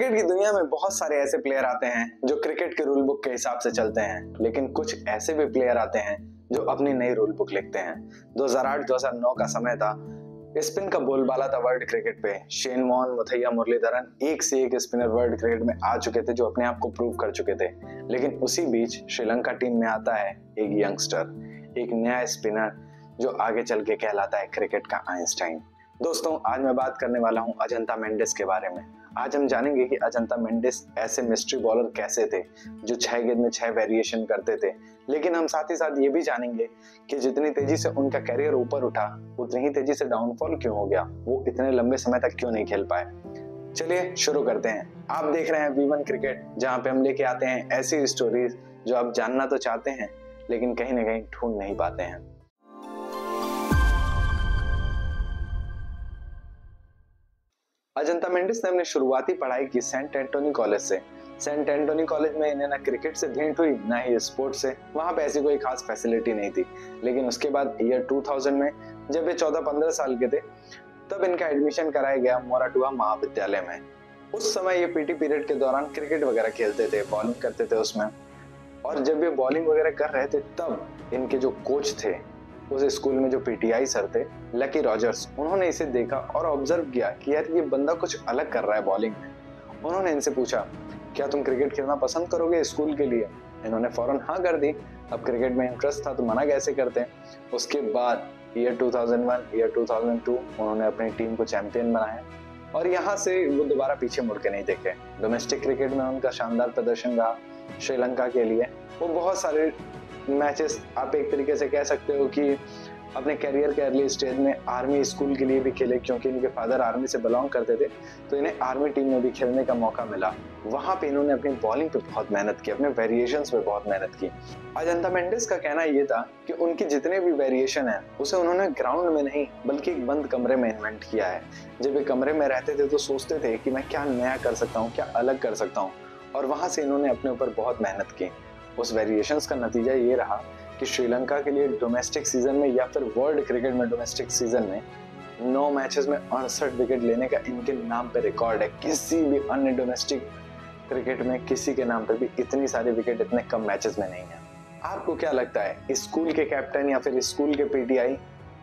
Cricket की दुनिया में बहुत सारे ऐसे प्लेयर आते हैं जो क्रिकेट के रूल बुक के हिसाब से चलते हैं, लेकिन कुछ ऐसे भी प्लेयर आते हैं जो अपनी नई रूल बुक लिखते हैं। 2008-2009 का समय था, स्पिन का बोलबाला था वर्ल्ड क्रिकेट पे। शेन वॉर्न, मुथैया मुरलीधरन एक से एक स्पिनर वर्ल्ड क्रिकेट में आ चुके थे जो अपने आप को प्रूव कर चुके थे। लेकिन उसी बीच श्रीलंका टीम में आता है एक यंगस्टर, एक नया स्पिनर जो आगे चल के कहलाता है क्रिकेट का आइंस्टाइन। दोस्तों, आज मैं बात करने वाला हूं अजंता मेंडिस के बारे में। आज हम जानेंगे कि अजंता मेंडिस ऐसे मिस्ट्री बॉलर कैसे थे जो 6 गेंद में 6 वेरिएशन करते थे। लेकिन हम साथ ही साथ ये भी जानेंगे कि जितनी तेजी से उनका करियर ऊपर उठा उतनी ही तेजी से डाउनफॉल क्यों हो गया, वो इतने लंबे समय तक क्यों नहीं खेल पाए। चलिए शुरू करते हैं। आप देख रहे हैं V1 क्रिकेट, जहाँ पे हम लेके आते हैं ऐसी स्टोरीज जो आप जानना तो चाहते हैं लेकिन कहीं ना कहीं ढूंढ नहीं पाते हैं। अजंता मेंडिस ने अपनी शुरुआती पढ़ाई की सेंट एंटोनी कॉलेज से। सेंट एंटोनी कॉलेज में इन्हें ना क्रिकेट से भेंट हुई ना ही स्पोर्ट्स से। वहां पे ऐसी कोई खास फैसिलिटी नहीं थी। लेकिन उसके बाद ईयर 2000 में जब ये 14-15 साल के थे तब इनका एडमिशन कराया गया मोराटुआ महाविद्यालय में। उस समय ये पीटी पीरियड के दौरान क्रिकेट वगैरह खेलते थे, बॉलिंग करते थे उसमें। और जब ये बॉलिंग वगैरह कर रहे थे तब इनके जो कोच थे उस स्कूल में, जो पीटीआई सर थे लकी रॉजर्स, उन्होंने इसे देखा और ऑब्जर्व किया कि यार ये बंदा कुछ अलग कर रहा है बॉलिंग में। उन्होंने इनसे पूछा, क्या तुम क्रिकेट खेलना पसंद करोगे स्कूल के लिए? इन्होंने फौरन हाँ कर दी। अब क्रिकेट में इंटरेस्ट था तो मना कैसे करते हैं। उसके बाद ईयर 2001, ईयर 2002 उन्होंने अपनी टीम को चैंपियन बनाया और यहाँ से वो दोबारा पीछे मुड़ के नहीं देखे। डोमेस्टिक क्रिकेट में उनका शानदार प्रदर्शन रहा श्रीलंका के लिए। वो बहुत सारे मैचेस, आप एक तरीके से कह सकते हो कि अपने करियर के अर्ली स्टेज में आर्मी स्कूल के लिए भी खेले, क्योंकि इनके फादर आर्मी से बिलोंग करते थे तो इन्हें आर्मी टीम में भी खेलने का मौका मिला। वहां पे इन्होंने अपनी बॉलिंग पे बहुत मेहनत की, अपने वेरिएशंस पे बहुत मेहनत की। अजंता मेंडिस का कहना ये था कि उनके जितने भी वेरिएशन है उसे उन्होंने ग्राउंड में नहीं बल्कि एक बंद कमरे में इन्वेंट किया है। जब ये कमरे में रहते थे तो सोचते थे कि मैं क्या नया कर सकता हूँ, क्या अलग कर सकता हूँ, और वहां से इन्होंने अपने ऊपर बहुत मेहनत की। उस वेरिएशंस का नतीजा ये रहा कि श्रीलंका के लिए डोमेस्टिक सीजन में या फिर वर्ल्ड क्रिकेट में डोमेस्टिक सीजन में 9 मैचेस में 68 विकेट लेने का इनके नाम पे रिकॉर्ड है। किसी भी अन्य डोमेस्टिक क्रिकेट में किसी के नाम पे भी इतनी सारी विकेट इतने कम मैचेस में नहीं है। आपको क्या लगता है, स्कूल के कैप्टन या फिर स्कूल के पीटीआई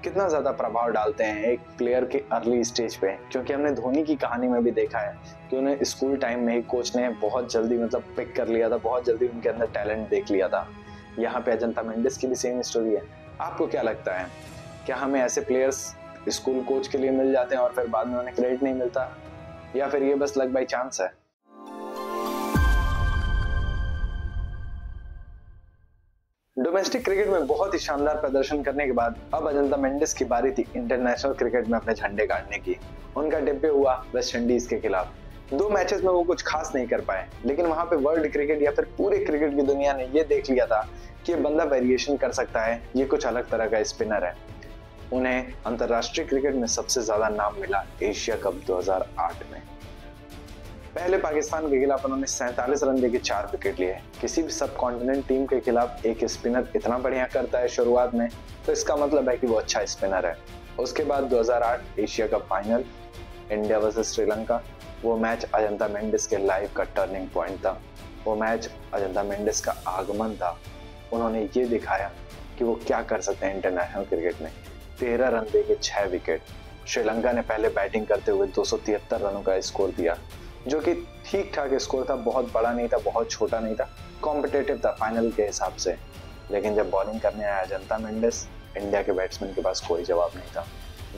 कितना ज्यादा प्रभाव डालते हैं एक प्लेयर के अर्ली स्टेज पे? क्योंकि हमने धोनी की कहानी में भी देखा है कि उन्हें स्कूल टाइम में ही कोच ने बहुत जल्दी पिक कर लिया था, बहुत जल्दी उनके अंदर टैलेंट देख लिया था। यहाँ पे अजंता मेंडिस की भी सेम स्टोरी है। आपको क्या लगता है, क्या हमें ऐसे प्लेयर्स स्कूल कोच के लिए मिल जाते हैं और फिर बाद में उन्हें क्रेडिट नहीं मिलता, या फिर ये बस लक बाय चांस है? डोमेस्टिक क्रिकेट में बहुत ही शानदार प्रदर्शन करने के बाद अब अजंता मेंडिस की बारी थी इंटरनेशनल क्रिकेट में अपने झंडे गाड़ने की। उनका डेब्यू हुआ वेस्ट इंडीज के खिलाफ। 2 मैचेस में वो कुछ खास नहीं कर पाए, लेकिन वहां पे वर्ल्ड क्रिकेट या फिर पूरे क्रिकेट की दुनिया ने ये देख लिया था कि ये बंदा वेरिएशन कर सकता है, ये कुछ अलग तरह का स्पिनर है। उन्हें अंतरराष्ट्रीय क्रिकेट में सबसे ज्यादा नाम मिला एशिया कप 2008 में। पहले पाकिस्तान के खिलाफ उन्होंने 47 रन देके 4 विकेट लिए। किसी भी सब कॉन्टिनेंट टीम के खिलाफ एक स्पिनर इतना बढ़िया करता है शुरुआत में तो इसका मतलब है कि वो अच्छा स्पिनर है। उसके बाद 2008 Asia cup final, India versus Sri Lanka, वो मैच अजंता मेंडिस के लाइफ का टर्निंग पॉइंट था। वो मैच अजंता मेंडिस का आगमन था। उन्होंने ये दिखाया कि वो क्या कर सकते हैं इंटरनेशनल क्रिकेट में। 13 रन देके 6 विकेट। श्रीलंका ने पहले बैटिंग करते हुए 273 रनों का स्कोर दिया, जो कि ठीक ठाक स्कोर था, बहुत बड़ा नहीं था, बहुत छोटा नहीं था, कॉम्पिटेटिव था फाइनल के हिसाब से। लेकिन जब बॉलिंग करने आया अजंता मेंडिस, इंडिया के बैट्समैन के पास कोई जवाब नहीं था।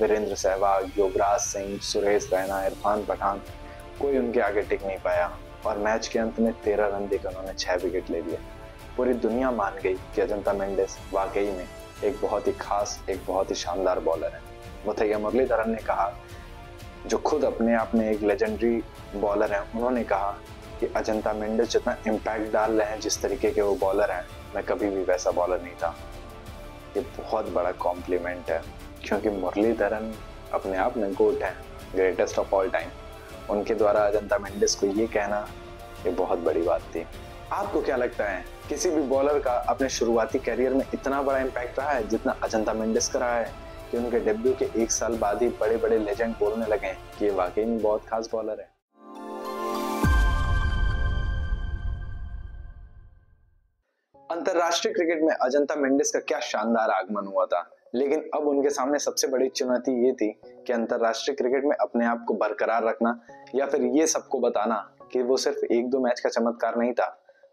वीरेंद्र सहवाग, युवराज सिंह, सुरेश रैना, इरफान पठान, कोई उनके आगे टिक नहीं पाया और मैच के अंत में 13 रन देकर उन्होंने 6 विकेट ले लिए। पूरी दुनिया मान गई कि अजंता मेंडिस वाकई में एक बहुत ही खास, एक बहुत ही शानदार बॉलर है। मुथैया मुरलीधरन ने कहा, जो खुद अपने आप में एक लेजेंडरी बॉलर हैं, उन्होंने कहा कि अजंता मेंडिस जितना इम्पैक्ट डाल रहे हैं, जिस तरीके के वो बॉलर हैं, मैं कभी भी वैसा बॉलर नहीं था। ये बहुत बड़ा कॉम्प्लीमेंट है, क्योंकि मुरलीधरन अपने आप में गोट है, ग्रेटेस्ट ऑफ ऑल टाइम। उनके द्वारा अजंता मेंडिस को ये कहना ये बहुत बड़ी बात थी। आपको क्या लगता है, किसी भी बॉलर का अपने शुरुआती करियर में इतना बड़ा इम्पैक्ट रहा है जितना अजंता मेंडिस का रहा है कि उनके डेब्यू के 1 साल बाद ही बड़े बड़े लेजेंड बोलने लगे कि ये वाकई में बहुत खास बॉलर है? अंतरराष्ट्रीय क्रिकेट में अजंता मेंडिस का क्या शानदार आगमन हुआ था, लेकिन अब उनके सामने सबसे बड़ी चुनौती ये थी कि अंतरराष्ट्रीय क्रिकेट में अपने आप को बरकरार रखना या फिर ये सबको बताना कि वो सिर्फ एक दो मैच का चमत्कार नहीं था,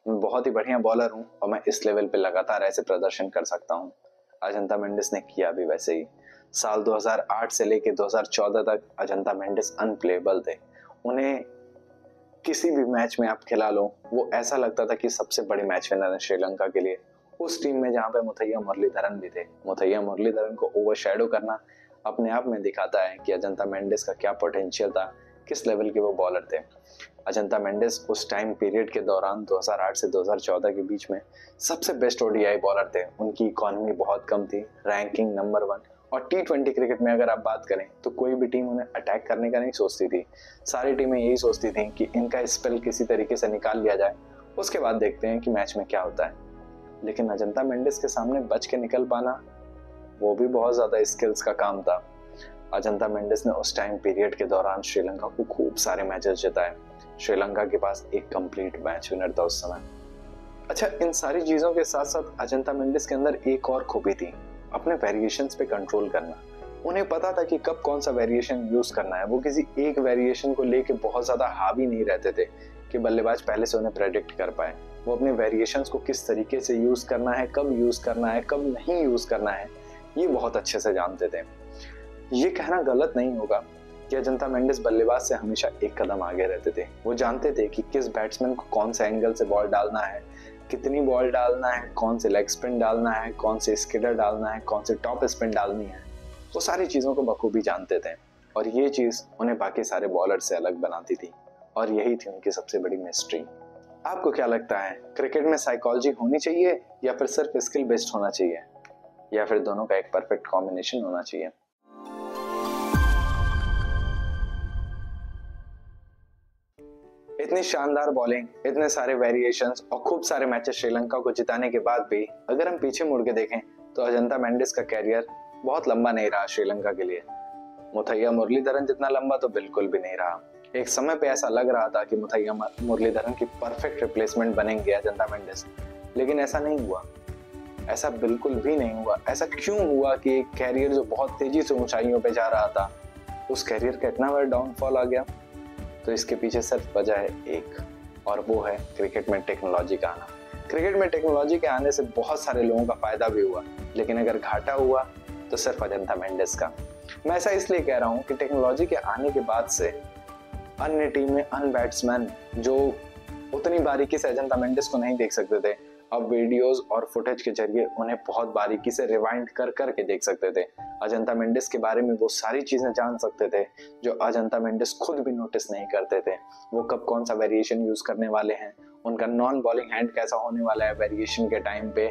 मैं बहुत ही बढ़िया बॉलर हूँ और मैं इस लेवल पे लगातार ऐसे प्रदर्शन कर सकता हूँ। अजंता मेंडिस ने किया भी वैसे ही। साल 2008 से लेकर 2014 तक अजंता मेंडिस अनप्लेएबल थे। उन्हें किसी भी मैच में आप खिला लो, वो ऐसा लगता था कि सबसे बड़ी मैच विनर है श्रीलंका के लिए। उस टीम में जहाँ पे मुथैया मुरलीधरन भी थे, मुथैया मुरलीधरन को ओवरशैडो करना अपने आप में दिखाता है कि अजंता मेंडिस का क्या पोटेंशियल था, किस लेवल के वो बॉलर थे। अजंता मेंडिस उस टाइम पीरियड के दौरान 2008 से 2014 के बीच में सबसे बेस्ट ओडीआई बॉलर थे। उनकी इकॉनमी बहुत कम थी, रैंकिंग नंबर 1, और T20 क्रिकेट में अगर आप बात करें तो कोई भी टीम उन्हें अटैक करने का नहीं सोचती थी। सारी टीमें यही सोचती थी कि इनका स्पेल किसी तरीके से निकाल लिया जाए, उसके बाद देखते हैं कि मैच में क्या होता है। लेकिन अजंता मेंडिस के सामने बच के निकल पाना, वो भी बहुत ज्यादा स्किल्स का काम था। अजंता मेंडिस ने उस टाइम पीरियड के दौरान श्रीलंका को खूब सारे मैचेस जिताए। श्रीलंका के पास एक कंप्लीट मैच विनर था उस समय। अच्छा, इन सारी चीजों के साथ साथ अजंता मेंडिस के अंदर एक और खूबी थी, अपने वेरिएशंस पे कंट्रोल करना। उन्हें पता था कि कब कौन सा वेरिएशन यूज करना है। वो किसी एक वेरिएशन को लेके बहुत ज्यादा हावी नहीं रहते थे कि बल्लेबाज पहले से उन्हें प्रेडिक्ट कर पाए। वो अपने वेरिएशंस को किस तरीके से यूज करना है, कब यूज करना है, कब नहीं यूज करना है, ये बहुत अच्छे से जानते थे। ये कहना गलत नहीं होगा कि अजंता मेंडिस बल्लेबाज से हमेशा एक कदम आगे रहते थे। वो जानते थे कि किस बैट्समैन को कौन से एंगल से बॉल डालना है, कितनी बॉल डालना है, कौन से लेग स्पिन डालना है, कौन से स्किडर डालना है, कौन से टॉप स्पिन डालनी है। वो सारी चीज़ों को बखूबी जानते थे और ये चीज़ उन्हें बाकी सारे बॉलर से अलग बनाती थी और यही थी उनकी सबसे बड़ी मिस्ट्री। आपको क्या लगता है, क्रिकेट में साइकोलॉजी होनी चाहिए या फिर सिर्फ स्किल बेस्ड होना चाहिए, या फिर दोनों का एक परफेक्ट कॉम्बिनेशन होना चाहिए? इतनी शानदार बॉलिंग, इतने सारे वेरिएशंस और खूब सारे मैचेस श्रीलंका को जिताने के बाद भी अगर हम पीछे मुड़ के देखें तो अजंता मेंडिस का कैरियर बहुत लंबा नहीं रहा श्रीलंका के लिए। मुथैया मुरलीधरन जितना लंबा तो बिल्कुल भी नहीं रहा। एक समय पे ऐसा लग रहा था कि मुथैया मुरलीधरन की परफेक्ट रिप्लेसमेंट बनेंगे अजंता मेंडिस, लेकिन ऐसा नहीं हुआ। ऐसा बिल्कुल भी नहीं हुआ। ऐसा क्यों हुआ कि एक कैरियर जो बहुत तेजी से ऊंचाइयों पे जा रहा था, उस कैरियर का इतना बड़ा डाउनफॉल आ गया? तो इसके पीछे सिर्फ वजह है एक, और वो है क्रिकेट में टेक्नोलॉजी का आना। क्रिकेट में टेक्नोलॉजी के आने से बहुत सारे लोगों का फायदा भी हुआ, लेकिन अगर घाटा हुआ तो सिर्फ अजंता मेंडिस का। मैं ऐसा इसलिए कह रहा हूँ कि टेक्नोलॉजी के आने के बाद से अन्य टीमें, अन्य बैट्समैन जो उतनी बारीकी से अजंता मेंडिस को नहीं देख सकते थे, अब वीडियोस और फुटेज के जरिए उन्हें बहुत बारीकी से रिवाइंड कर करके देख सकते थे। अजंता मेंडिस के बारे में वो सारी चीजें जान सकते थे जो अजंता मेंडिस खुद भी नोटिस नहीं करते थे। वो कब कौन सा वेरिएशन यूज करने वाले हैं, उनका नॉन बॉलिंग हैंड कैसा होने वाला है वेरिएशन के टाइम पे,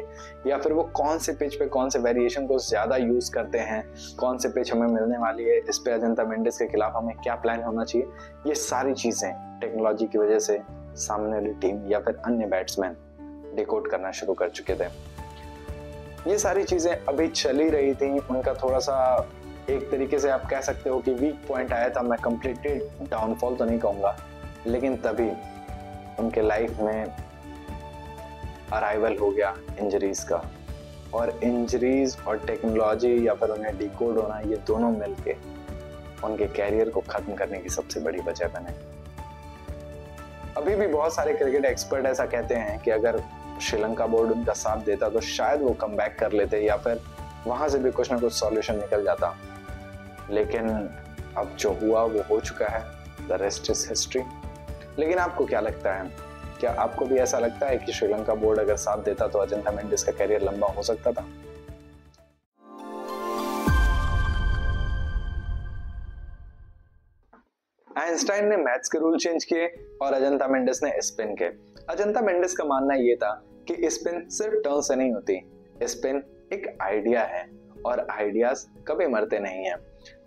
या फिर वो कौन से पिच पे कौन से वेरिएशन को ज्यादा यूज करते हैं, कौन से पिच हमें मिलने वाली है, इस पे अजंता मेंडिस के खिलाफ हमें क्या प्लान होना चाहिए। ये सारी चीजें टेक्नोलॉजी की वजह से सामने वाली टीम या फिर अन्य बैट्समैन डिकोड करना शुरू कर चुके थे। ये सारी चीजें अभी चली रही थी। उनका थोड़ा सा एक तरीके से आप कह सकते हो कि वीक पॉइंट आया था। मैं कंप्लीटली डाउनफॉल तो नहीं कहूंगा, लेकिन तभी उनके लाइफ में अराइवल हो गया इंजरीज का, और इंजरीज और टेक्नोलॉजी या फिर उन्हें डिकोड होना, ये दोनों मिलके उनके कैरियर को खत्म करने की सबसे बड़ी वजह बने। अभी भी बहुत सारे क्रिकेट एक्सपर्ट ऐसा कहते हैं कि अगर श्रीलंका बोर्ड उनका साथ देता तो शायद वो कम बैक कर लेते या फिर वहां से भी कुछ ना कुछ सॉल्यूशन निकल जाता। लेकिन अब जो हुआ वो हो चुका है, द रेस्ट इज हिस्ट्री। लेकिन आपको क्या लगता है, क्या आपको भी ऐसा लगता है कि श्रीलंका बोर्ड अगर साथ देता तो अजंता मेंडिस का कैरियर लंबा हो सकता था? आइंस्टाइन ने मैथ्स के रूल चेंज किए और अजंता मेंडिस ने स्पिन के। अजंता मेंडिस का मानना ये था कि स्पिन सिर्फ टर्न से नहीं होती, स्पिन एक आइडिया है और आइडियाज कभी मरते नहीं हैं,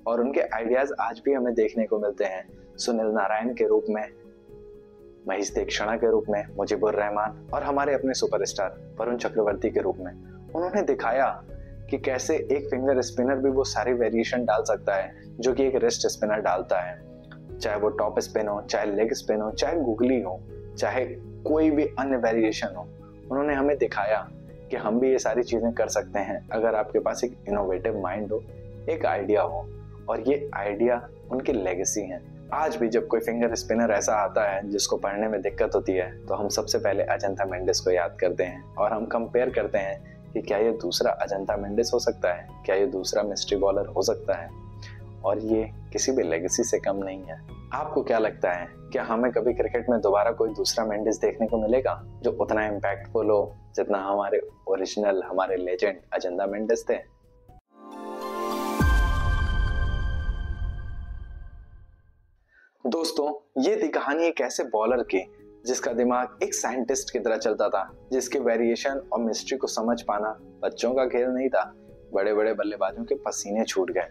और उनके आइडियाज आज भी हमें देखने को मिलते हैं। सुनील नारायण के रूप में, महेश दीक्षणा के रूप में, मुजीबुर रहमान और हमारे अपने सुपरस्टार वरुण चक्रवर्ती के रूप में उन्होंने दिखाया कि कैसे एक फिंगर स्पिनर भी वो सारी वेरिएशन डाल सकता है जो कि एक रिस्ट स्पिनर डालता है। चाहे वो टॉप स्पिन हो, चाहे लेग स्पिन हो, चाहे गुगली हो, चाहे कोई भी अन्य वेरिएशन हो, उन्होंने हमें दिखाया कि हम भी ये सारी चीजें कर सकते हैं अगर आपके पास एक इनोवेटिव माइंड हो, एक आइडिया हो, और ये आइडिया उनकी लेगेसी है। आज भी जब कोई फिंगर स्पिनर ऐसा आता है जिसको पढ़ने में दिक्कत होती है तो हम सबसे पहले अजंता मेंडिस को याद करते हैं और हम कंपेयर करते हैं कि क्या ये दूसरा अजंता मेंडिस हो सकता है, क्या ये दूसरा मिस्ट्री बॉलर हो सकता है, और ये किसी भी लेगेसी से कम नहीं है। आपको क्या लगता है, क्या हमें कभी क्रिकेट में दोबारा कोई दूसरा मेंडिस देखने को मिलेगा जो उतना इम्पैक्टफुल हो जितना हमारे ओरिजिनल, हमारे लेजेंड अजंता मेंडिस थे? दोस्तों, ये थी कहानी एक ऐसे बॉलर की जिसका दिमाग एक साइंटिस्ट की तरह चलता था, जिसके वेरिएशन और मिस्ट्री को समझ पाना बच्चों का खेल नहीं था, बड़े बड़े बल्लेबाजों के पसीने छूट गए।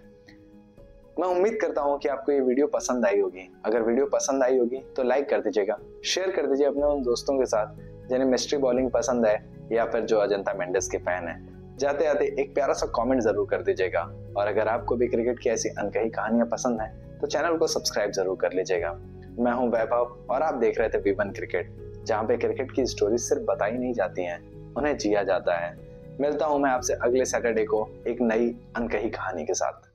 मैं उम्मीद करता हूँ कि आपको ये वीडियो पसंद आई होगी। अगर वीडियो पसंद आई होगी तो लाइक कर दीजिएगा, शेयर कर दीजिए अपने उन दोस्तों के साथ जिन्हें मिस्ट्री बॉलिंग पसंद है या फिर जो अजंता मेंडिस के फैन है। जाते आते एक प्यारा सा कमेंट जरूर कर दीजिएगा, और अगर आपको भी क्रिकेट की ऐसी अनकही कहानियां पसंद है तो चैनल को सब्सक्राइब जरूर कर लीजिएगा। मैं हूं वैभव और आप देख रहे थे V1 क्रिकेट, जहां पे क्रिकेट की स्टोरी सिर्फ बताई नहीं जाती हैं, उन्हें जिया जाता है। मिलता हूं मैं आपसे अगले सैटरडे को एक नई अनकही कहानी के साथ।